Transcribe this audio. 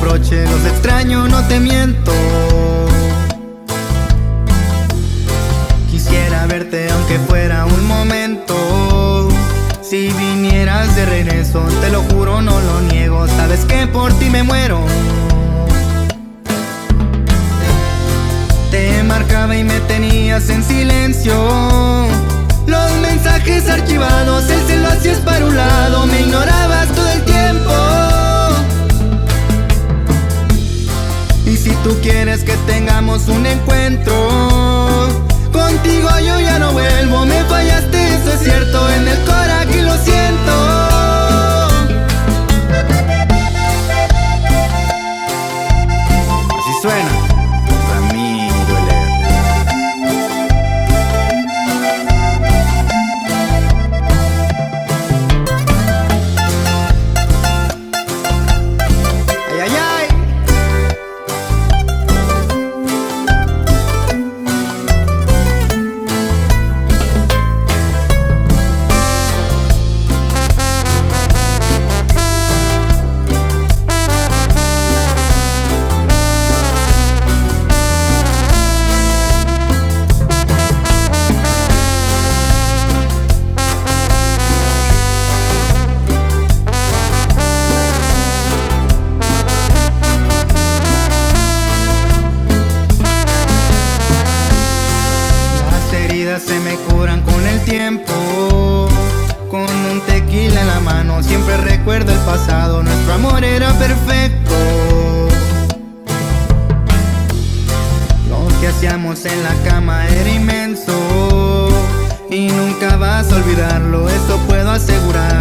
reproche, los extraño, no te miento. Quisiera verte aunque fuera un momento. Si vinieras de regreso, te lo juro, no lo niego. Sabes que por ti me muero. Te marcaba y me tenías en silencio. Los mensajes archivados, el celo hacías para un lado. Me ignorabas todo el tiempo. Y si tú quieres que tengamos un encuentro, contigo yo ya no vuelvo. Me fallaste, eso es cierto. En el corazón aquí lo siento. Así suena Ramiro L.R. Ay, ay, ay. Se me curan con el tiempo, con un tequila en la mano. Siempre recuerdo el pasado, nuestro amor era perfecto. Lo que hacíamos en la cama era inmenso y nunca vas a olvidarlo, eso puedo asegurar.